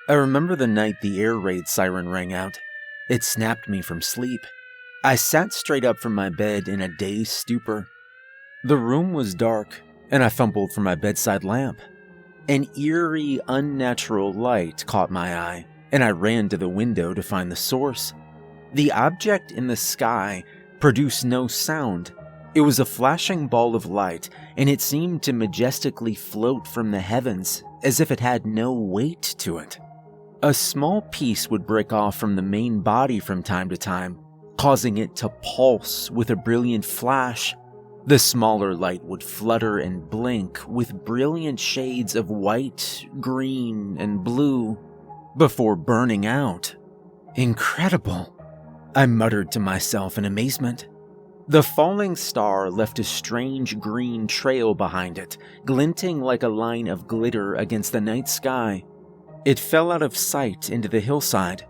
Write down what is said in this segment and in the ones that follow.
I remember the night the air raid siren rang out. It snapped me from sleep. I sat straight up from my bed in a dazed stupor. The room was dark, and I fumbled for my bedside lamp. An eerie, unnatural light caught my eye, and I ran to the window to find the source. The object in the sky produced no sound. It was a flashing ball of light, and it seemed to majestically float from the heavens, as if it had no weight to it. A small piece would break off from the main body from time to time, causing it to pulse with a brilliant flash. The smaller light would flutter and blink with brilliant shades of white, green, and blue, before burning out. Incredible, I muttered to myself in amazement. The falling star left a strange green trail behind it, glinting like a line of glitter against the night sky. It fell out of sight into the hillside.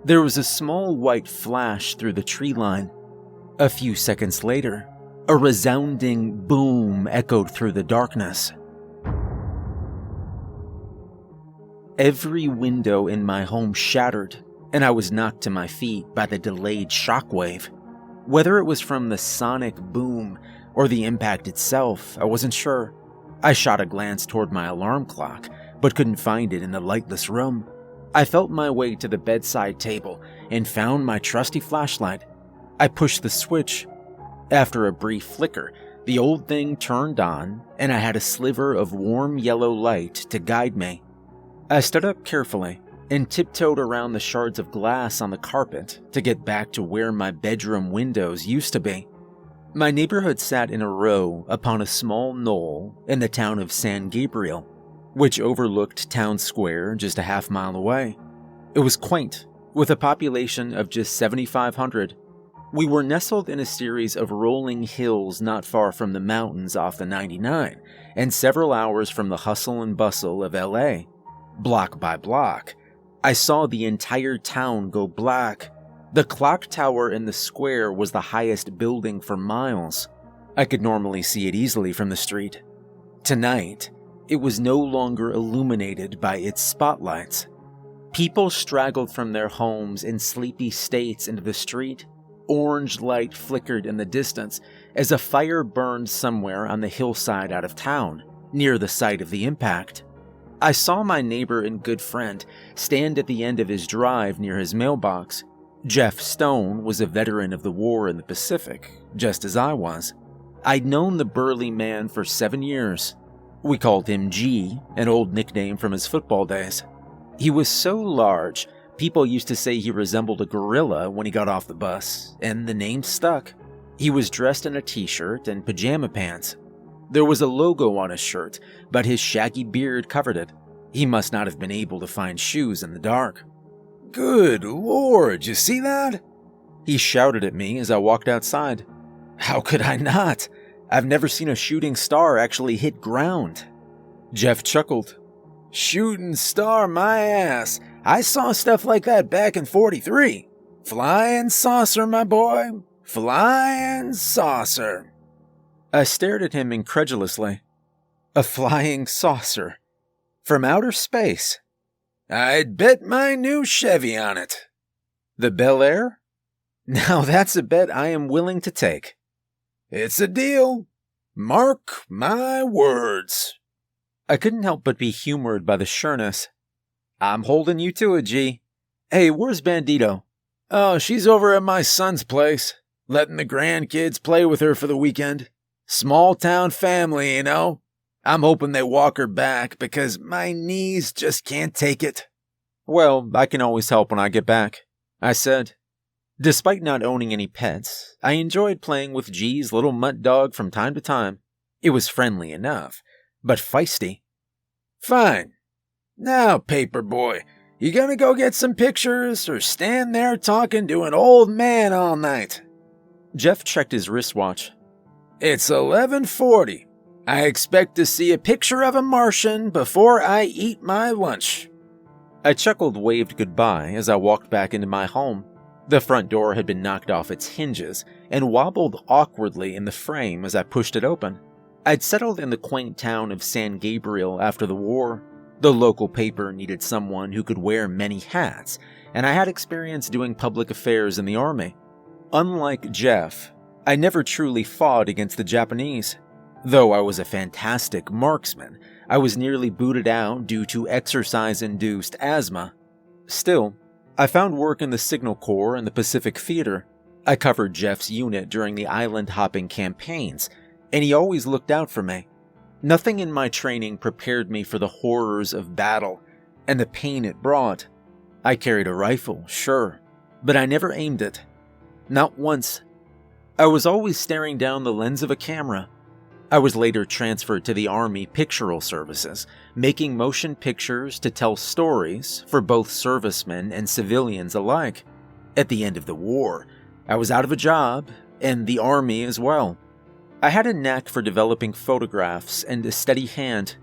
There was a small white flash through the tree line. A few seconds later, a resounding boom echoed through the darkness. Every window in my home shattered, and I was knocked to my feet by the delayed shockwave. Whether it was from the sonic boom or the impact itself, I wasn't sure. I shot a glance toward my alarm clock, but couldn't find it in the lightless room. I felt my way to the bedside table and found my trusty flashlight. I pushed the switch. After a brief flicker, the old thing turned on, and I had a sliver of warm yellow light to guide me. I stood up carefully and tiptoed around the shards of glass on the carpet to get back to where my bedroom windows used to be. My neighborhood sat in a row upon a small knoll in the town of San Gabriel, which overlooked town square just a half-mile away. It was quaint, with a population of just 7,500. We were nestled in a series of rolling hills not far from the mountains off the 99, and several hours from the hustle and bustle of LA. Block by block, I saw the entire town go black. The clock tower in the square was the highest building for miles. I could normally see it easily from the street. Tonight, it was no longer illuminated by its spotlights. People straggled from their homes in sleepy states into the street. Orange light flickered in the distance as a fire burned somewhere on the hillside out of town, near the site of the impact. I saw my neighbor and good friend stand at the end of his drive near his mailbox. Jeff Stone was a veteran of the war in the Pacific, just as I was. I'd known the burly man for 7 years. We called him G, an old nickname from his football days. He was so large, people used to say he resembled a gorilla when he got off the bus, and the name stuck. He was dressed in a t-shirt and pajama pants. There was a logo on his shirt, but his shaggy beard covered it. He must not have been able to find shoes in the dark. "Good Lord, you see that?" He shouted at me as I walked outside. How could I not? I've never seen a shooting star actually hit ground. Jeff chuckled. "Shooting star my ass. I saw stuff like that back in 43. Flying saucer, my boy. Flying saucer." I stared at him incredulously. A flying saucer? From outer space? "I'd bet my new Chevy on it." The Bel Air? Now that's a bet I am willing to take. "It's a deal. Mark my words." I couldn't help but be humored by the sureness. I'm holding you to it, G. Hey, where's Bandito? "Oh, she's over at my son's place, letting the grandkids play with her for the weekend. Small town family, you know. I'm hoping they walk her back because my knees just can't take it." Well, I can always help when I get back, I said. Despite not owning any pets, I enjoyed playing with G's little mutt dog from time to time. It was friendly enough, but feisty. "Fine. Now, paper boy, you gonna go get some pictures or stand there talking to an old man all night?" Jeff checked his wristwatch. "It's 11:40. I expect to see a picture of a Martian before I eat my lunch." I chuckled, waved goodbye as I walked back into my home. The front door had been knocked off its hinges and wobbled awkwardly in the frame as I pushed it open. I'd settled in the quaint town of San Gabriel after the war. The local paper needed someone who could wear many hats, and I had experience doing public affairs in the army. Unlike Jeff, I never truly fought against the Japanese. Though I was a fantastic marksman, I was nearly booted out due to exercise-induced asthma. Still, I found work in the Signal Corps and the Pacific Theater. I covered Jeff's unit during the island-hopping campaigns, and he always looked out for me. Nothing in my training prepared me for the horrors of battle and the pain it brought. I carried a rifle, sure, but I never aimed it. Not once. I was always staring down the lens of a camera. I was later transferred to the Army Pictorial Services, making motion pictures to tell stories for both servicemen and civilians alike. At the end of the war, I was out of a job, and the Army as well. I had a knack for developing photographs and a steady hand.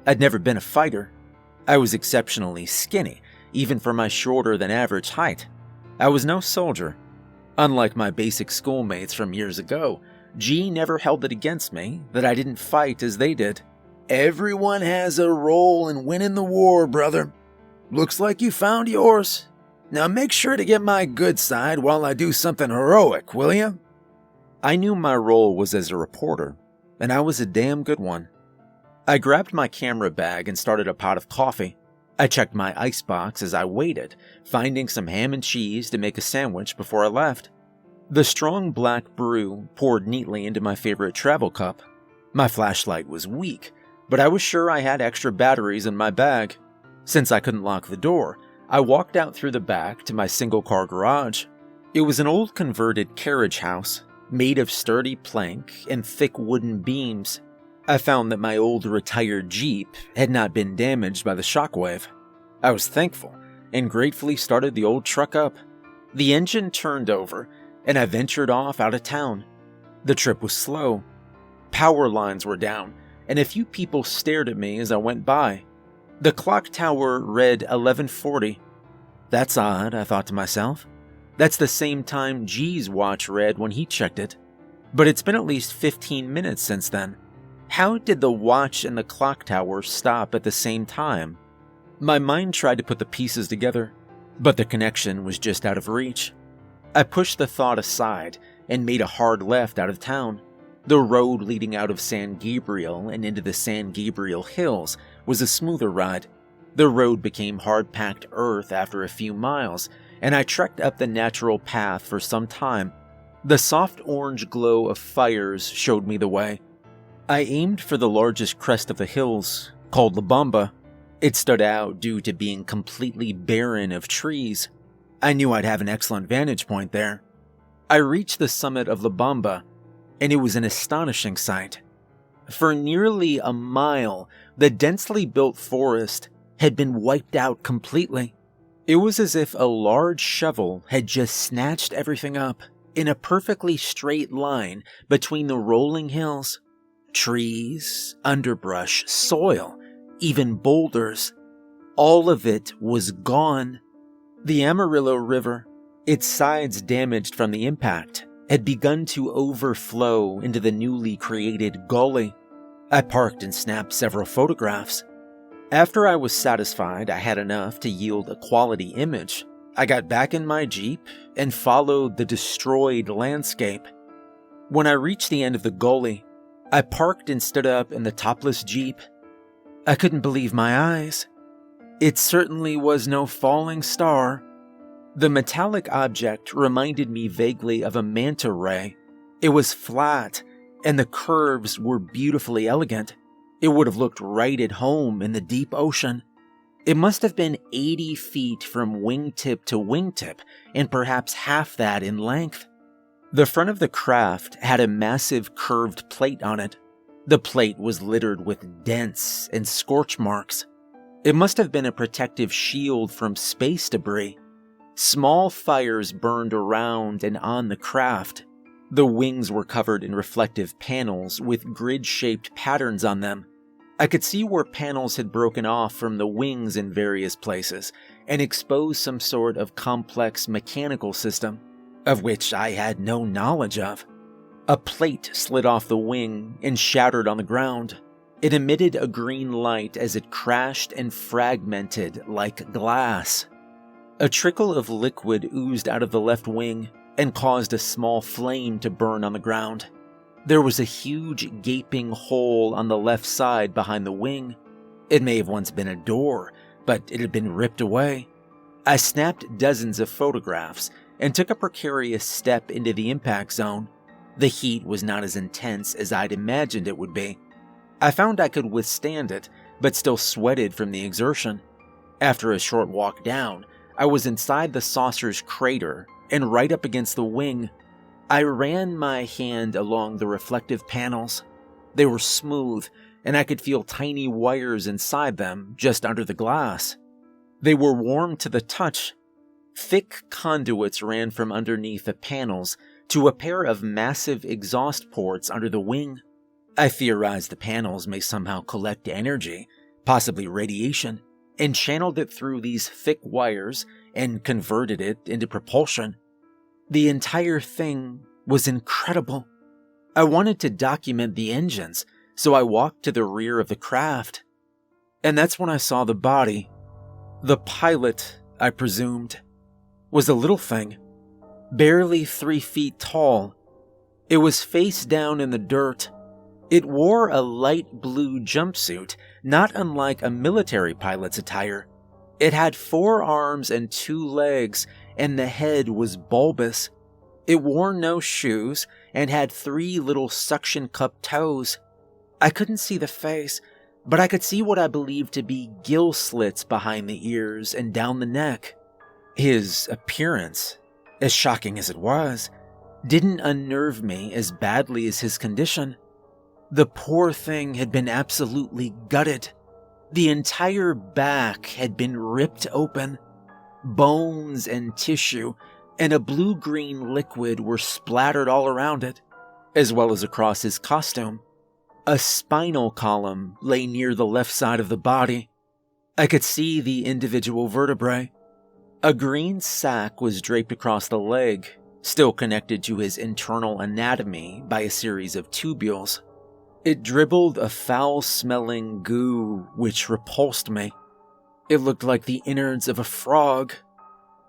I'd never been a fighter. I was exceptionally skinny, even for my shorter than average height. I was no soldier. Unlike my basic schoolmates from years ago, G never held it against me that I didn't fight as they did. Everyone has a role in winning the war, brother. Looks like you found yours. Now make sure to get my good side while I do something heroic, will you? I knew my role was as a reporter, and I was a damn good one. I grabbed my camera bag and started a pot of coffee. I checked my icebox as I waited, finding some ham and cheese to make a sandwich before I left. The strong black brew poured neatly into my favorite travel cup. My flashlight was weak, but I was sure I had extra batteries in my bag. Since I couldn't lock the door, I walked out through the back to my single-car garage. It was an old converted carriage house, made of sturdy plank and thick wooden beams. I found that my old retired Jeep had not been damaged by the shockwave. I was thankful and gratefully started the old truck up. The engine turned over, and I ventured off out of town. The trip was slow. Power lines were down, and a few people stared at me as I went by. The clock tower read 11:40. That's odd, I thought to myself. That's the same time G's watch read when he checked it. But it's been at least 15 minutes since then. How did the watch and the clock tower stop at the same time? My mind tried to put the pieces together, but the connection was just out of reach. I pushed the thought aside and made a hard left out of town. The road leading out of San Gabriel and into the San Gabriel Hills was a smoother ride. The road became hard-packed earth after a few miles, and I trekked up the natural path for some time. The soft orange glow of fires showed me the way. I aimed for the largest crest of the hills, called La Bamba. It stood out due to being completely barren of trees. I knew I'd have an excellent vantage point there. I reached the summit of La Bamba, and it was an astonishing sight. For nearly a mile, the densely built forest had been wiped out completely. It was as if a large shovel had just snatched everything up in a perfectly straight line between the rolling hills. Trees, underbrush, soil, even boulders. All of it was gone. The Amarillo River, its sides damaged from the impact, had begun to overflow into the newly created gully. I parked and snapped several photographs. After I was satisfied I had enough to yield a quality image, I got back in my Jeep and followed the destroyed landscape. When I reached the end of the gully, I parked and stood up in the topless Jeep. I couldn't believe my eyes. It certainly was no falling star. The metallic object reminded me vaguely of a manta ray. It was flat, and the curves were beautifully elegant. It would have looked right at home in the deep ocean. It must have been 80 feet from wingtip to wingtip, and perhaps half that in length. The front of the craft had a massive curved plate on it. The plate was littered with dents and scorch marks. It must have been a protective shield from space debris. Small fires burned around and on the craft. The wings were covered in reflective panels with grid-shaped patterns on them. I could see where panels had broken off from the wings in various places and exposed some sort of complex mechanical system, of which I had no knowledge of. A plate slid off the wing and shattered on the ground. It emitted a green light as it crashed and fragmented like glass. A trickle of liquid oozed out of the left wing and caused a small flame to burn on the ground. There was a huge gaping hole on the left side behind the wing. It may have once been a door, but it had been ripped away. I snapped dozens of photographs and took a precarious step into the impact zone. The heat was not as intense as I'd imagined it would be. I found I could withstand it, but still sweated from the exertion. After a short walk down, I was inside the saucer's crater and right up against the wing. I ran my hand along the reflective panels. They were smooth, and I could feel tiny wires inside them just under the glass. They were warm to the touch. Thick conduits ran from underneath the panels to a pair of massive exhaust ports under the wing. I theorized the panels may somehow collect energy, possibly radiation, and channeled it through these thick wires and converted it into propulsion. The entire thing was incredible. I wanted to document the engines, so I walked to the rear of the craft. And that's when I saw the body. The pilot, I presumed, was a little thing, barely 3 feet tall. It was face down in the dirt. It wore a light blue jumpsuit, not unlike a military pilot's attire. It had 4 arms and 2 legs, and the head was bulbous. It wore no shoes and had 3 little suction cup toes. I couldn't see the face, but I could see what I believed to be gill slits behind the ears and down the neck. His appearance, as shocking as it was, didn't unnerve me as badly as his condition. The poor thing had been absolutely gutted. The entire back had been ripped open. Bones and tissue and a blue-green liquid were splattered all around it, as well as across his costume. A spinal column lay near the left side of the body. I could see the individual vertebrae. A green sac was draped across the leg, still connected to his internal anatomy by a series of tubules. It dribbled a foul-smelling goo which repulsed me. It looked like the innards of a frog.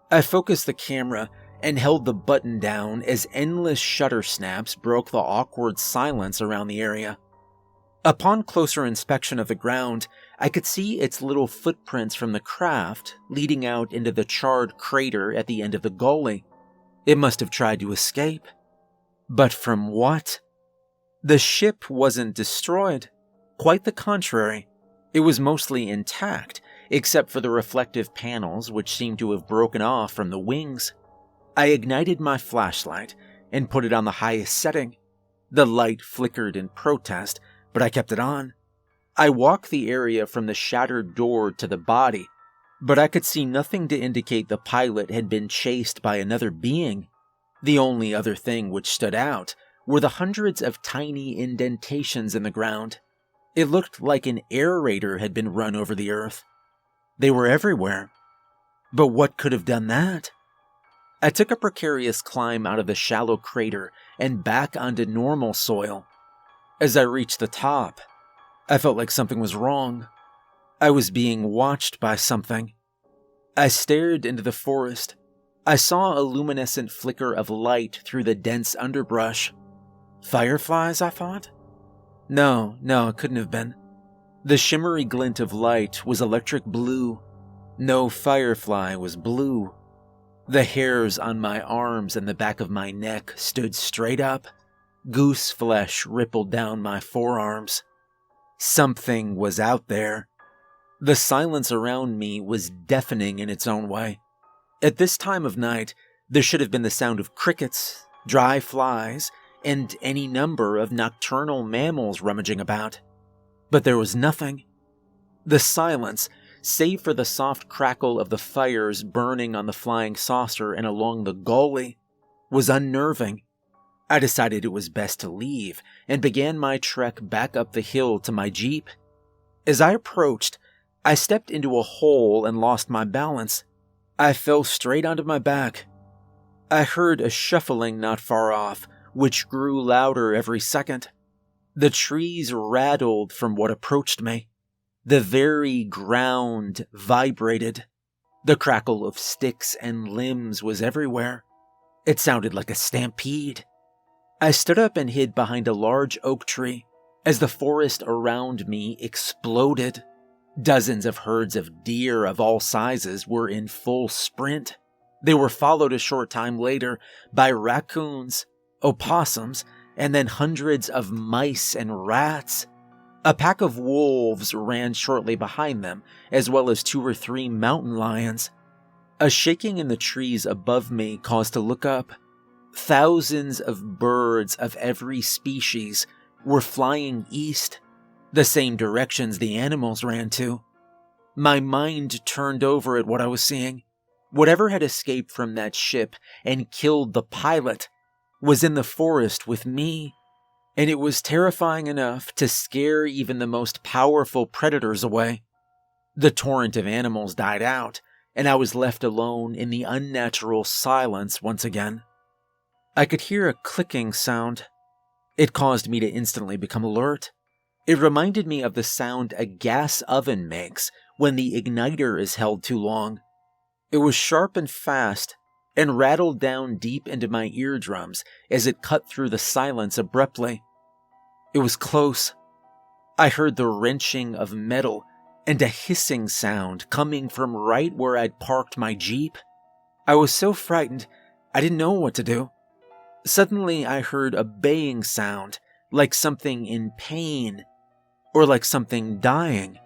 I focused the camera and held the button down as endless shutter snaps broke the awkward silence around the area. Upon closer inspection of the ground, I could see its little footprints from the craft leading out into the charred crater at the end of the gully. It must have tried to escape. But from what? The ship wasn't destroyed. Quite the contrary. It was mostly intact, except for the reflective panels which seemed to have broken off from the wings. I ignited my flashlight and put it on the highest setting. The light flickered in protest, but I kept it on. I walked the area from the shattered door to the body, but I could see nothing to indicate the pilot had been chased by another being. The only other thing which stood out were the hundreds of tiny indentations in the ground. It looked like an aerator had been run over the earth. They were everywhere. But what could have done that? I took a precarious climb out of the shallow crater and back onto normal soil. As I reached the top, I felt like something was wrong. I was being watched by something. I stared into the forest. I saw a luminescent flicker of light through the dense underbrush. Fireflies, I thought? No, it couldn't have been. The shimmery glint of light was electric blue. No firefly was blue. The hairs on my arms and the back of my neck stood straight up. Goose flesh rippled down my forearms. Something was out there. The silence around me was deafening in its own way. At this time of night, there should have been the sound of crickets, dry flies, and any number of nocturnal mammals rummaging about. But there was nothing. The silence, save for the soft crackle of the fires burning on the flying saucer and along the gully, was unnerving. I decided it was best to leave and began my trek back up the hill to my jeep. As I approached, I stepped into a hole and lost my balance. I fell straight onto my back. I heard a shuffling not far off, which grew louder every second. The trees rattled from what approached me. The very ground vibrated. The crackle of sticks and limbs was everywhere. It sounded like a stampede. I stood up and hid behind a large oak tree as the forest around me exploded. Dozens of herds of deer of all sizes were in full sprint. They were followed a short time later by raccoons, opossums, and then hundreds of mice and rats. A pack of wolves ran shortly behind them, as well as 2 or 3 mountain lions. A shaking in the trees above me caused to look up. Thousands of birds of every species were flying east, the same directions the animals ran to. My mind turned over at what I was seeing. Whatever had escaped from that ship and killed the pilot was in the forest with me, and it was terrifying enough to scare even the most powerful predators away. The torrent of animals died out, and I was left alone in the unnatural silence once again. I could hear a clicking sound. It caused me to instantly become alert. It reminded me of the sound a gas oven makes when the igniter is held too long. It was sharp and fast, and rattled down deep into my eardrums as it cut through the silence abruptly. It was close. I heard the wrenching of metal and a hissing sound coming from right where I'd parked my Jeep. I was so frightened, I didn't know what to do. Suddenly, I heard a baying sound, like something in pain, or like something dying.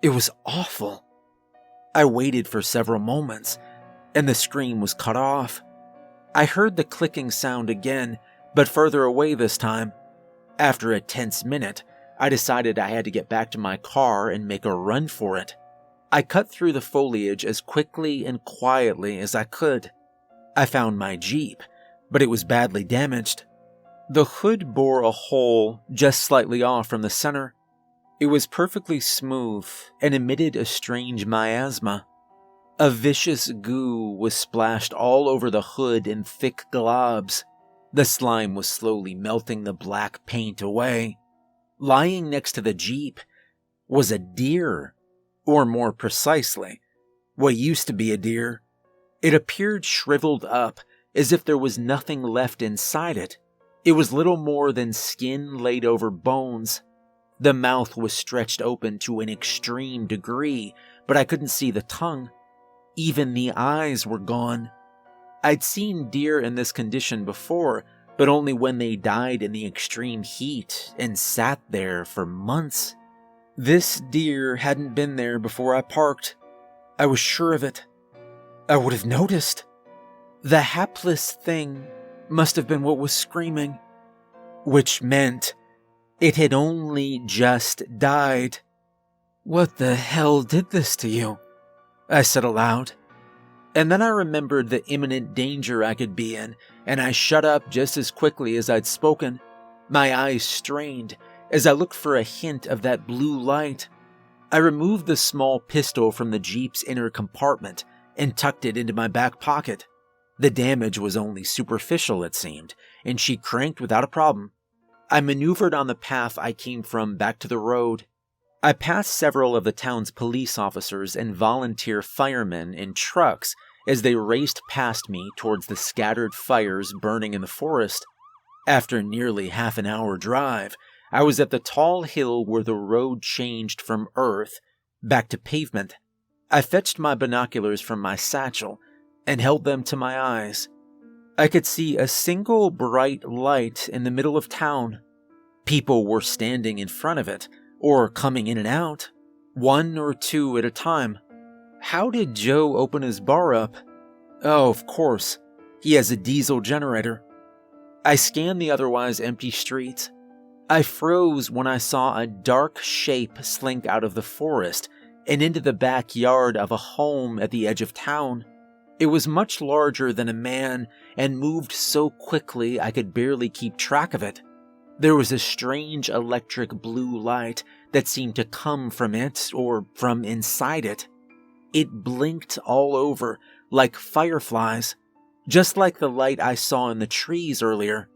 It was awful. I waited for several moments, and the scream was cut off. I heard the clicking sound again, but further away this time. After a tense minute, I decided I had to get back to my car and make a run for it. I cut through the foliage as quickly and quietly as I could. I found my Jeep, but it was badly damaged. The hood bore a hole just slightly off from the center. It was perfectly smooth and emitted a strange miasma. A vicious goo was splashed all over the hood in thick globs. The slime was slowly melting the black paint away. Lying next to the Jeep was a deer, or more precisely, what used to be a deer. It appeared shriveled up, as if there was nothing left inside it. It was little more than skin laid over bones. The mouth was stretched open to an extreme degree, but I couldn't see the tongue. Even the eyes were gone. I'd seen deer in this condition before, but only when they died in the extreme heat and sat there for months. This deer hadn't been there before I parked. I was sure of it. I would have noticed. The hapless thing must have been what was screaming, which meant it had only just died. "What the hell did this to you?" I said aloud. And then I remembered the imminent danger I could be in, and I shut up just as quickly as I'd spoken. My eyes strained as I looked for a hint of that blue light. I removed the small pistol from the Jeep's inner compartment and tucked it into my back pocket. The damage was only superficial, it seemed, and she cranked without a problem. I maneuvered on the path I came from back to the road. I passed several of the town's police officers and volunteer firemen in trucks as they raced past me towards the scattered fires burning in the forest. After nearly half an hour drive, I was at the tall hill where the road changed from earth back to pavement. I fetched my binoculars from my satchel and held them to my eyes. I could see a single bright light in the middle of town. People were standing in front of it, or coming in and out, 1 or 2 at a time. How did Joe open his bar up? Oh, of course, he has a diesel generator. I scanned the otherwise empty streets. I froze when I saw a dark shape slink out of the forest and into the backyard of a home at the edge of town. It was much larger than a man and moved so quickly I could barely keep track of it. There was a strange electric blue light that seemed to come from it or from inside it. It blinked all over like fireflies, just like the light I saw in the trees earlier.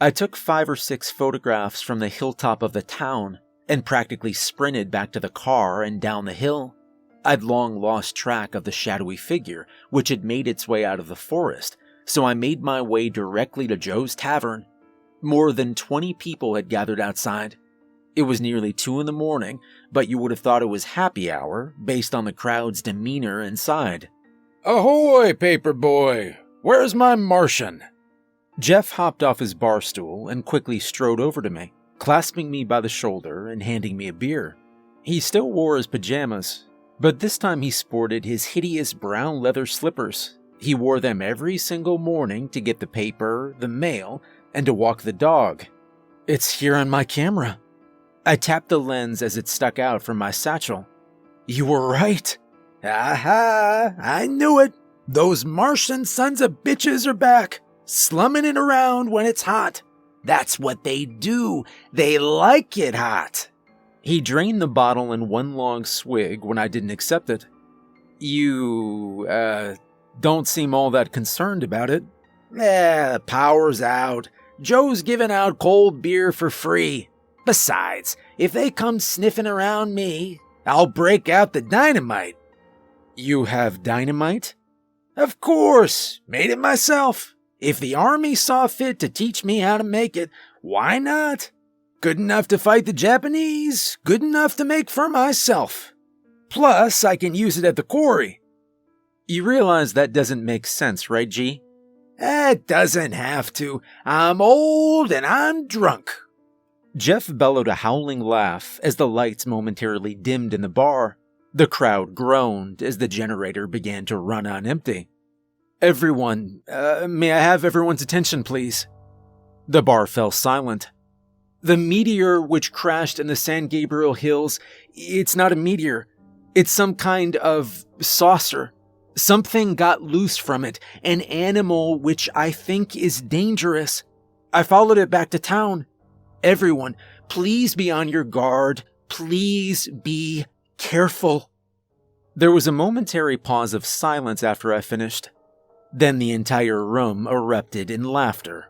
I took 5 or 6 photographs from the hilltop of the town and practically sprinted back to the car and down the hill. I'd long lost track of the shadowy figure, which had made its way out of the forest, so I made my way directly to Joe's tavern. More than 20 people had gathered outside. It was nearly 2 in the morning, but you would have thought it was happy hour based on the crowd's demeanor inside. Ahoy, paperboy! Where's my Martian? Jeff hopped off his bar stool and quickly strode over to me, clasping me by the shoulder and handing me a beer. He still wore his pajamas, but this time he sported his hideous brown leather slippers. He wore them every single morning to get the paper, the mail, and to walk the dog. It's here on my camera. I tapped the lens as it stuck out from my satchel. You were right. Aha, I knew it. Those Martian sons of bitches are back, slumming it around when it's hot. That's what they do. They like it hot. He drained the bottle in one long swig when I didn't accept it. You, don't seem all that concerned about it. Power's out. Joe's giving out cold beer for free. Besides, if they come sniffing around me, I'll break out the dynamite. You have dynamite? Of course, made it myself. If the army saw fit to teach me how to make it, why not? Good enough to fight the Japanese, good enough to make for myself. Plus, I can use it at the quarry. You realize that doesn't make sense, right, G? It doesn't have to. I'm old and I'm drunk. Jeff bellowed a howling laugh as the lights momentarily dimmed in the bar. The crowd groaned as the generator began to run on empty. Everyone, may I have everyone's attention, please? The bar fell silent. The meteor which crashed in the San Gabriel Hills, it's not a meteor. It's some kind of saucer. Something got loose from it, an animal which I think is dangerous. I followed it back to town. Everyone, please be on your guard. Please be careful. There was a momentary pause of silence after I finished. Then the entire room erupted in laughter.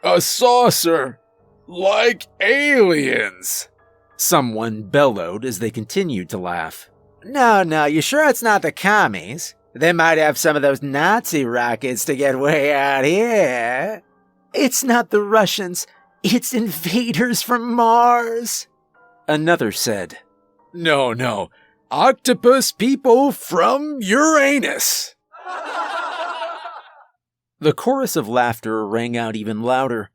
A saucer! Like aliens! Someone bellowed as they continued to laugh. No, you sure it's not the commies? They might have some of those Nazi rockets to get way out here. It's not the Russians. It's invaders from Mars. Another said. No. Octopus people from Uranus. The chorus of laughter rang out even louder.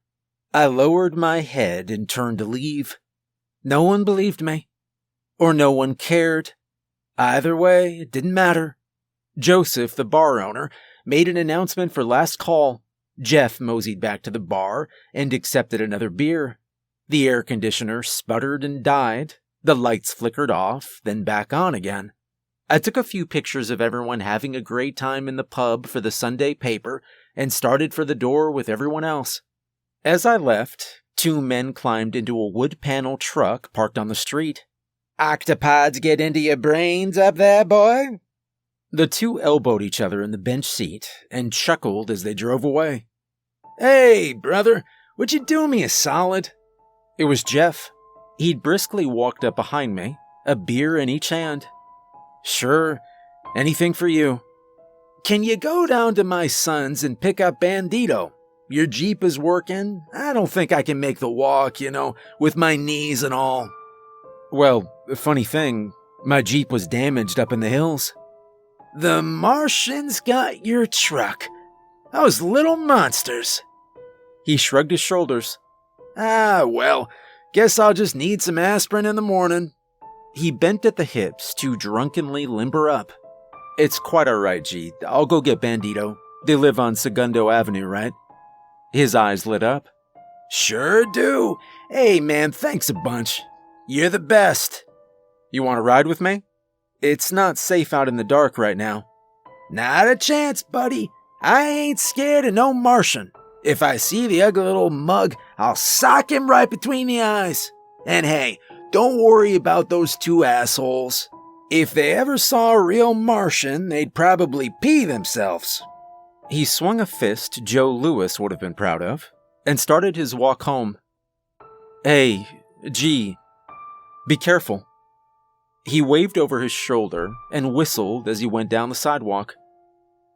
I lowered my head and turned to leave. No one believed me. Or no one cared. Either way, it didn't matter. Joseph, the bar owner, made an announcement for last call. Jeff moseyed back to the bar and accepted another beer. The air conditioner sputtered and died. The lights flickered off, then back on again. I took a few pictures of everyone having a great time in the pub for the Sunday paper and started for the door with everyone else. As I left, 2 men climbed into a wood panel truck parked on the street. Octopods get into your brains up there, boy? The 2 elbowed each other in the bench seat and chuckled as they drove away. Hey, brother, would you do me a solid? It was Jeff. He'd briskly walked up behind me, a beer in each hand. Sure, anything for you. Can you go down to my son's and pick up Bandito? Your Jeep is working. I don't think I can make the walk, with my knees and all. Well, funny thing, my Jeep was damaged up in the hills. The Martians got your truck. Those little monsters. He shrugged his shoulders. Well, guess I'll just need some aspirin in the morning. He bent at the hips to drunkenly limber up. It's quite all right, G. I'll go get Bandito. They live on Segundo Avenue, right? His eyes lit up. Sure do. Hey, man, thanks a bunch. You're the best. You want to ride with me? It's not safe out in the dark right now. Not a chance, buddy. I ain't scared of no Martian. If I see the ugly little mug, I'll sock him right between the eyes. And hey, don't worry about those 2 assholes. If they ever saw a real Martian, they'd probably pee themselves. He swung a fist Joe Louis would have been proud of, and started his walk home. "Hey, G, be careful." He waved over his shoulder and whistled as he went down the sidewalk.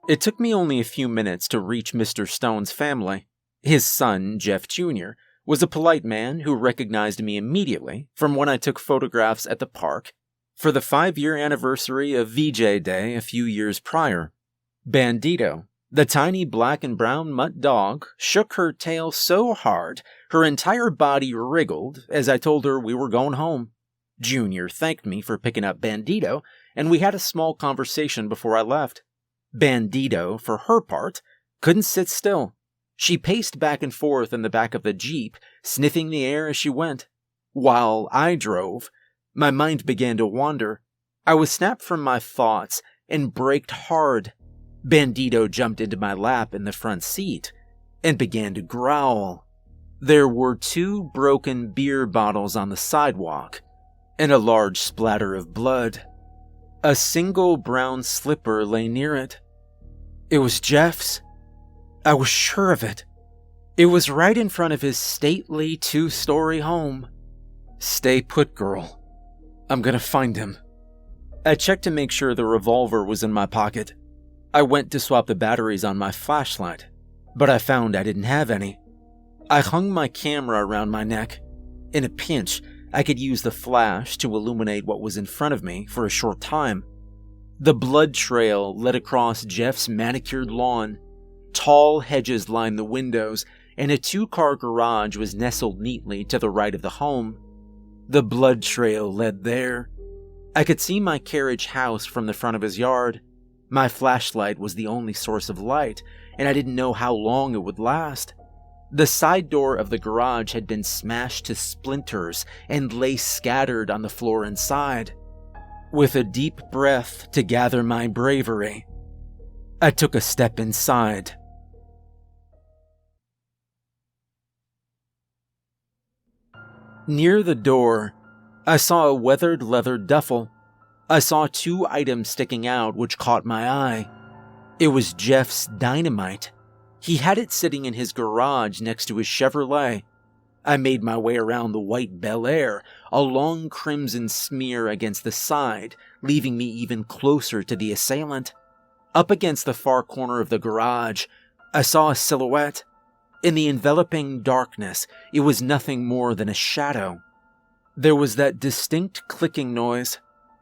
It took me only a few minutes to reach Mr. Stone's family. His son, Jeff Jr., was a polite man who recognized me immediately from when I took photographs at the park for the 5-year anniversary of VJ Day a few years prior. Bandito, the tiny black and brown mutt dog, shook her tail so hard her entire body wriggled as I told her we were going home. Junior thanked me for picking up Bandito, and we had a small conversation before I left. Bandito, for her part, couldn't sit still. She paced back and forth in the back of the Jeep, sniffing the air as she went. While I drove, my mind began to wander. I was snapped from my thoughts and braked hard. Bandito jumped into my lap in the front seat and began to growl. There were 2 broken beer bottles on the sidewalk and a large splatter of blood. A single brown slipper lay near it. It was Jeff's. I was sure of it. It was right in front of his stately 2-story home. Stay put, girl. I'm gonna find him. I checked to make sure the revolver was in my pocket. I went to swap the batteries on my flashlight, but I found I didn't have any. I hung my camera around my neck. In a pinch, I could use the flash to illuminate what was in front of me for a short time. The blood trail led across Jeff's manicured lawn. Tall hedges lined the windows, and a 2-car garage was nestled neatly to the right of the home. The blood trail led there. I could see my carriage house from the front of his yard. My flashlight was the only source of light, and I didn't know how long it would last. The side door of the garage had been smashed to splinters and lay scattered on the floor inside. With a deep breath to gather my bravery, I took a step inside. Near the door, I saw a weathered leather duffel. I saw 2 items sticking out which caught my eye. It was Jeff's dynamite. He had it sitting in his garage next to his Chevrolet. I made my way around the white Bel Air, a long crimson smear against the side, leaving me even closer to the assailant. Up against the far corner of the garage, I saw a silhouette. In the enveloping darkness, it was nothing more than a shadow. There was that distinct clicking noise,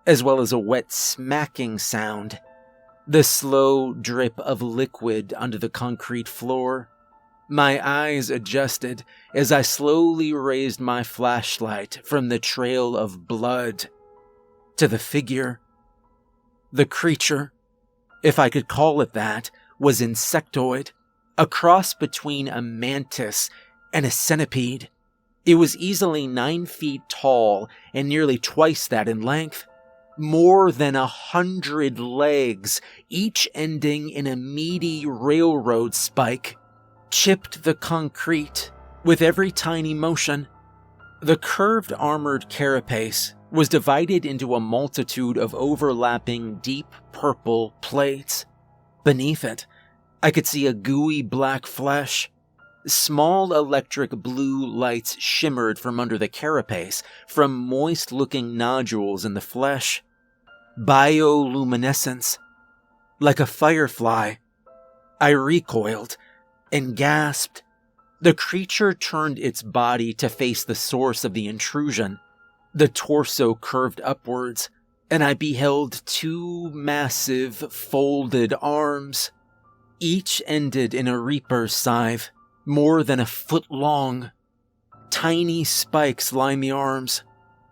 as well as a wet smacking sound. The slow drip of liquid under the concrete floor. My eyes adjusted as I slowly raised my flashlight from the trail of blood to the figure. The creature, if I could call it that, was insectoid, a cross between a mantis and a centipede. It was easily 9 feet tall and nearly twice that in length. More than 100 legs, each ending in a meaty railroad spike, chipped the concrete with every tiny motion. The curved armored carapace was divided into a multitude of overlapping deep purple plates. Beneath it, I could see a gooey black flesh. Small electric blue lights shimmered from under the carapace, from moist-looking nodules in the flesh. Bioluminescence. Like a firefly. I recoiled and gasped. The creature turned its body to face the source of the intrusion. The torso curved upwards, and I beheld 2 massive, folded arms. Each ended in a reaper's scythe, more than 1 foot long. Tiny spikes lined the arms,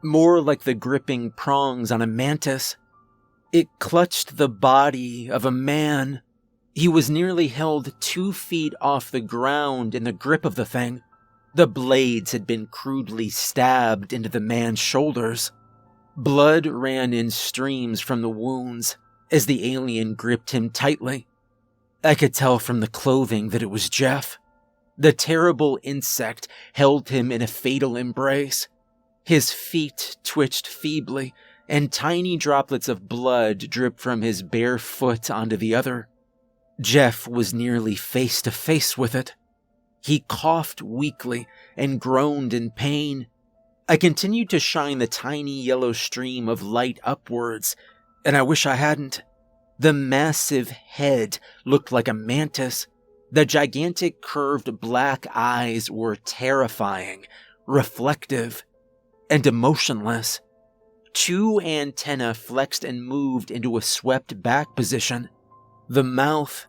more like the gripping prongs on a mantis. It clutched the body of a man. He was nearly held 2 feet off the ground in the grip of the thing. The blades had been crudely stabbed into the man's shoulders. Blood ran in streams from the wounds as the alien gripped him tightly. I could tell from the clothing that it was Jeff. The terrible insect held him in a fatal embrace. His feet twitched feebly, and tiny droplets of blood dripped from his bare foot onto the other. Jeff was nearly face to face with it. He coughed weakly and groaned in pain. I continued to shine the tiny yellow stream of light upwards, and I wish I hadn't. The massive head looked like a mantis. The gigantic curved black eyes were terrifying, reflective, and emotionless. 2 antennae flexed and moved into a swept back position. The mouth,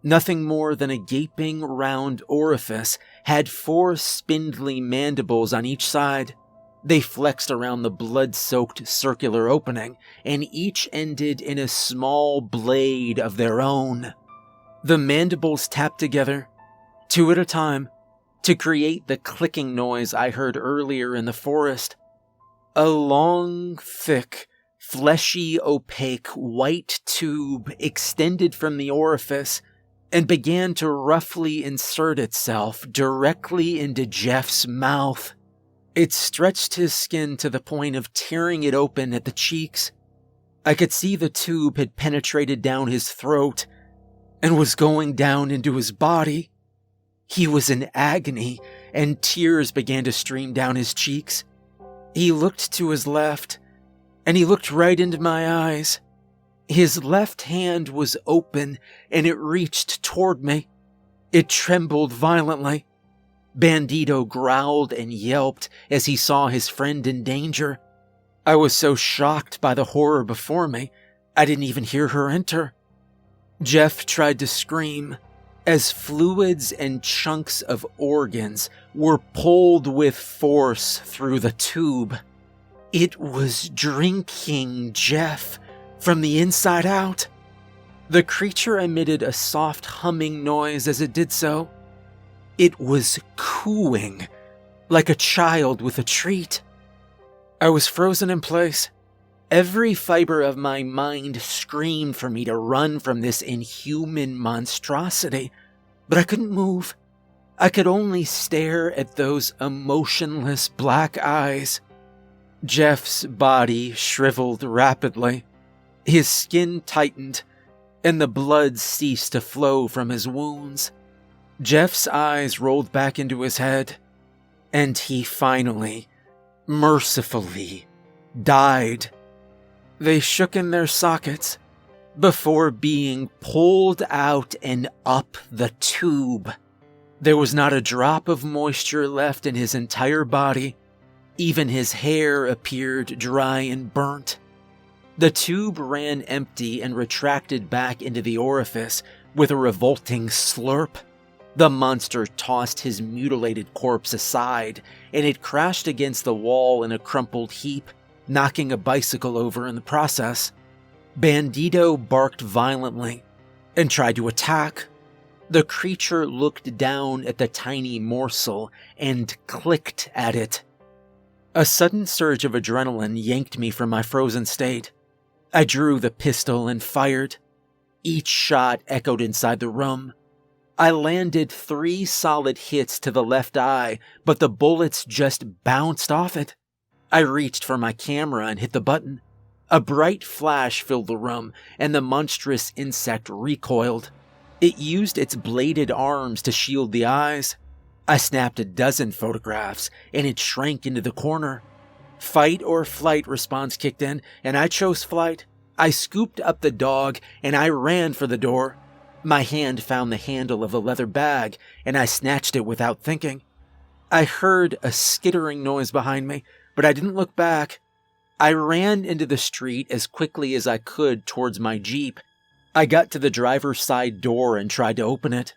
nothing more than a gaping round orifice, had 4 spindly mandibles on each side. They flexed around the blood-soaked circular opening, and each ended in a small blade of their own. The mandibles tapped together, 2 at a time, to create the clicking noise I heard earlier in the forest. A long, thick, fleshy, opaque, white tube extended from the orifice and began to roughly insert itself directly into Jeff's mouth. It stretched his skin to the point of tearing it open at the cheeks. I could see the tube had penetrated down his throat and was going down into his body. He was in agony, and tears began to stream down his cheeks. He looked to his left, and he looked right into my eyes. His left hand was open, and it reached toward me. It trembled violently. Bandito growled and yelped as he saw his friend in danger. I was so shocked by the horror before me, I didn't even hear her enter. Jeff tried to scream as fluids and chunks of organs were pulled with force through the tube. It was drinking Jeff from the inside out. The creature emitted a soft humming noise as it did so. It was cooing, like a child with a treat. I was frozen in place. Every fiber of my mind screamed for me to run from this inhuman monstrosity, but I couldn't move. I could only stare at those emotionless black eyes. Jeff's body shriveled rapidly. His skin tightened, and the blood ceased to flow from his wounds. Jeff's eyes rolled back into his head, and he finally, mercifully, died. They shook in their sockets before being pulled out and up the tube. There was not a drop of moisture left in his entire body. Even his hair appeared dry and burnt. The tube ran empty and retracted back into the orifice with a revolting slurp. The monster tossed his mutilated corpse aside, and it crashed against the wall in a crumpled heap, knocking a bicycle over in the process. Bandito barked violently and tried to attack. The creature looked down at the tiny morsel and clicked at it. A sudden surge of adrenaline yanked me from my frozen state. I drew the pistol and fired. Each shot echoed inside the room. I landed 3 solid hits to the left eye, but the bullets just bounced off it. I reached for my camera and hit the button. A bright flash filled the room, and the monstrous insect recoiled. It used its bladed arms to shield the eyes. I snapped a dozen photographs, and it shrank into the corner. Fight or flight response kicked in, and I chose flight. I scooped up the dog, and I ran for the door. My hand found the handle of the leather bag, and I snatched it without thinking. I heard a skittering noise behind me, but I didn't look back. I ran into the street as quickly as I could towards my Jeep. I got to the driver's side door and tried to open it.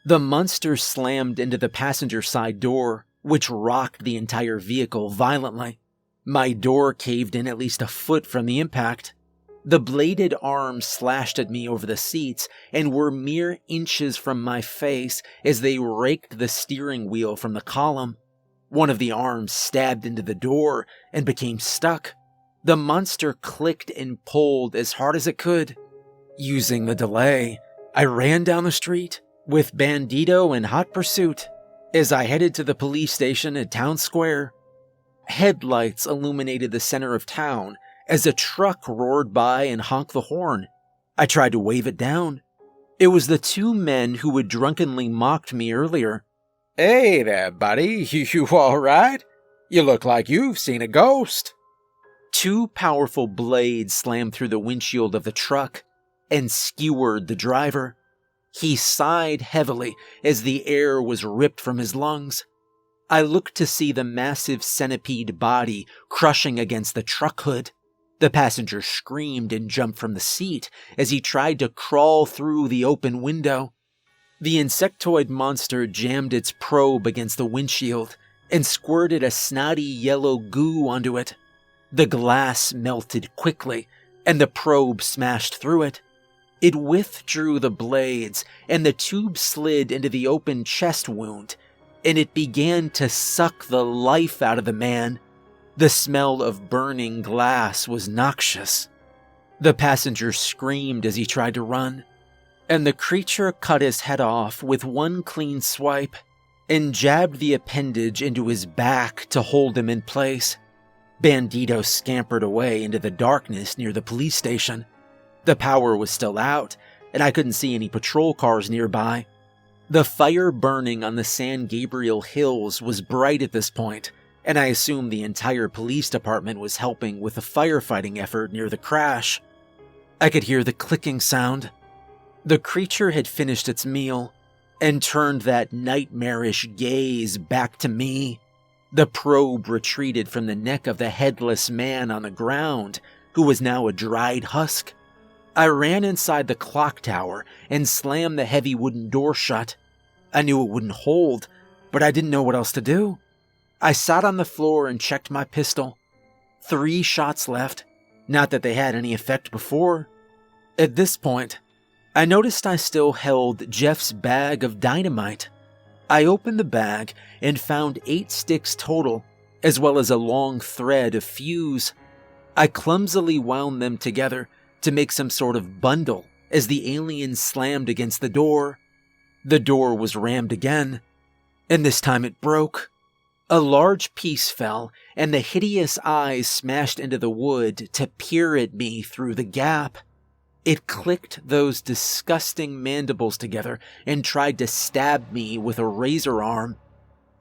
The monster slammed into the passenger side door, which rocked the entire vehicle violently. My door caved in at least a foot from the impact. The bladed arms slashed at me over the seats and were mere inches from my face as they raked the steering wheel from the column. One of the arms stabbed into the door and became stuck. The monster clicked and pulled as hard as it could. Using the delay, I ran down the street with Bandito in hot pursuit as I headed to the police station at Town Square. Headlights illuminated the center of town as a truck roared by and honked the horn. I tried to wave it down. It was the two men who had drunkenly mocked me earlier. "Hey there, buddy. You all right? You look like you've seen a ghost." Two powerful blades slammed through the windshield of the truck and skewered the driver. He sighed heavily as the air was ripped from his lungs. I looked to see the massive centipede body crushing against the truck hood. The passenger screamed and jumped from the seat as he tried to crawl through the open window. The insectoid monster jammed its probe against the windshield and squirted a snotty yellow goo onto it. The glass melted quickly, and the probe smashed through it. It withdrew the blades, and the tube slid into the open chest wound, and it began to suck the life out of the man. The smell of burning glass was noxious. The passenger screamed as he tried to run, and the creature cut his head off with one clean swipe and jabbed the appendage into his back to hold him in place. Bandito scampered away into the darkness near the police station. The power was still out, and I couldn't see any patrol cars nearby. The fire burning on the San Gabriel Hills was bright at this point, and I assumed the entire police department was helping with the firefighting effort near the crash. I could hear the clicking sound. The creature had finished its meal and turned that nightmarish gaze back to me. The probe retreated from the neck of the headless man on the ground, who was now a dried husk. I ran inside the clock tower and slammed the heavy wooden door shut. I knew it wouldn't hold, but I didn't know what else to do. I sat on the floor and checked my pistol. 3 shots left, not that they had any effect before. At this point, I noticed I still held Jeff's bag of dynamite. I opened the bag and found 8 sticks total, as well as a long thread of fuse. I clumsily wound them together to make some sort of bundle as the alien slammed against the door. The door was rammed again, and this time it broke. A large piece fell, and the hideous eyes smashed into the wood to peer at me through the gap. It clicked those disgusting mandibles together and tried to stab me with a razor arm.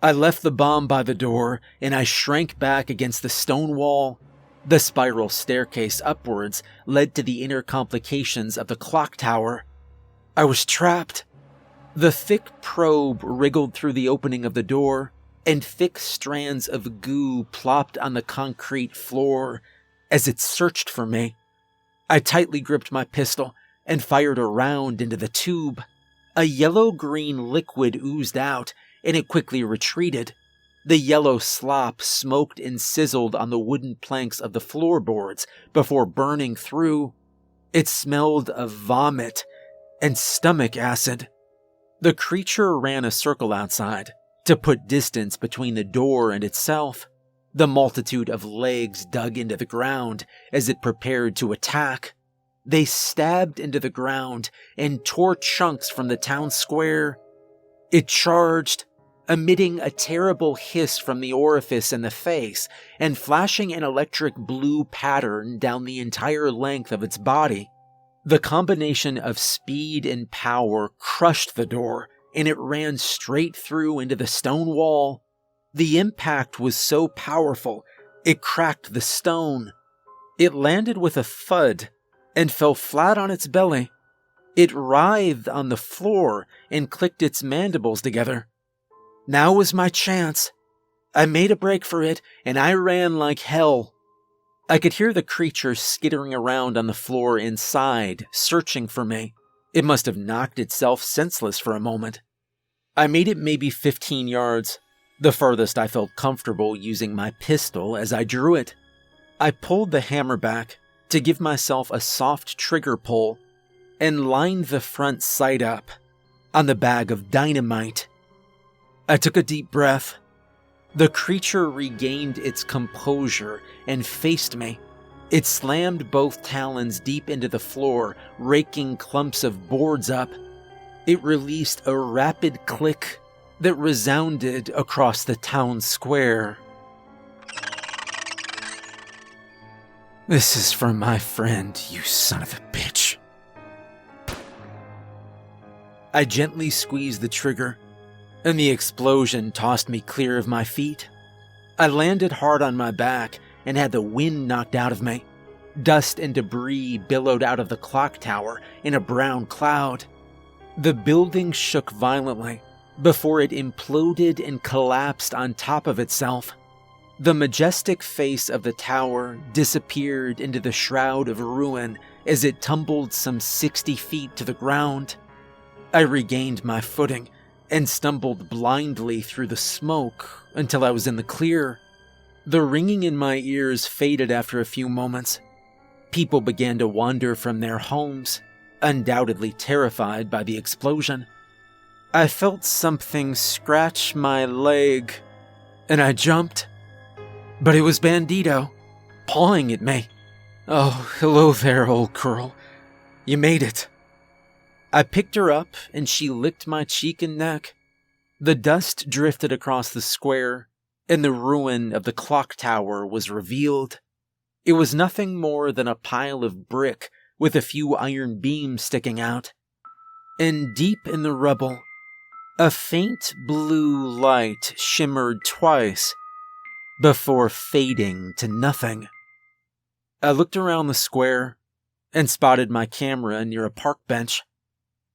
I left the bomb by the door, and I shrank back against the stone wall. The spiral staircase upwards led to the inner complications of the clock tower. I was trapped. The thick probe wriggled through the opening of the door, and thick strands of goo plopped on the concrete floor as it searched for me. I tightly gripped my pistol and fired a round into the tube. A yellow-green liquid oozed out, and it quickly retreated. The yellow slop smoked and sizzled on the wooden planks of the floorboards before burning through. It smelled of vomit and stomach acid. The creature ran a circle outside to put distance between the door and itself. The multitude of legs dug into the ground as it prepared to attack. They stabbed into the ground and tore chunks from the town square. It charged, emitting a terrible hiss from the orifice in the face and flashing an electric blue pattern down the entire length of its body. The combination of speed and power crushed the door, and it ran straight through into the stone wall. The impact was so powerful, it cracked the stone. It landed with a thud and fell flat on its belly. It writhed on the floor and clicked its mandibles together. Now was my chance. I made a break for it, and I ran like hell. I could hear the creature skittering around on the floor inside, searching for me. It must have knocked itself senseless for a moment. I made it maybe 15 yards, the furthest I felt comfortable using my pistol as I drew it. I pulled the hammer back to give myself a soft trigger pull and lined the front sight up on the bag of dynamite. I took a deep breath. The creature regained its composure and faced me. It slammed both talons deep into the floor, raking clumps of boards up. It released a rapid click that resounded across the town square. "This is for my friend, you son of a bitch." I gently squeezed the trigger, and the explosion tossed me clear of my feet. I landed hard on my back and had the wind knocked out of me. Dust and debris billowed out of the clock tower in a brown cloud. The building shook violently before it imploded and collapsed on top of itself. The majestic face of the tower disappeared into the shroud of ruin as it tumbled some 60 feet to the ground. I regained my footing and stumbled blindly through the smoke until I was in the clear. The ringing in my ears faded after a few moments. People began to wander from their homes, undoubtedly terrified by the explosion. I felt something scratch my leg, and I jumped. But it was Bandito, pawing at me. "Oh, hello there, old girl. You made it." I picked her up, and she licked my cheek and neck. The dust drifted across the square, and the ruin of the clock tower was revealed. It was nothing more than a pile of brick with a few iron beams sticking out. And deep in the rubble, a faint blue light shimmered twice before fading to nothing. I looked around the square and spotted my camera near a park bench.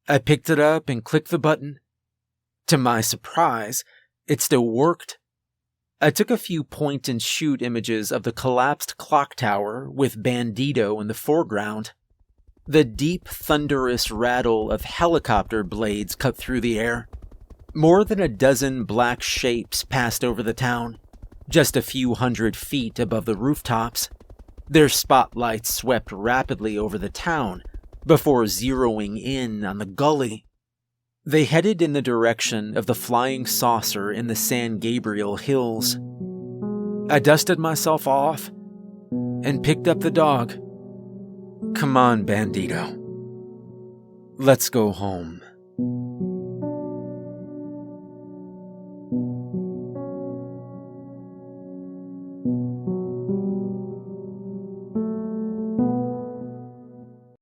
I picked it up and clicked the button. To my surprise, it still worked. I took a few point-and-shoot images of the collapsed clock tower with Bandito in the foreground. The deep, thunderous rattle of helicopter blades cut through the air. More than a dozen black shapes passed over the town, just a few hundred feet above the rooftops. Their spotlights swept rapidly over the town before zeroing in on the gully. They headed in the direction of the flying saucer in the San Gabriel Hills. I dusted myself off and picked up the dog. "Come on, Bandito. Let's go home."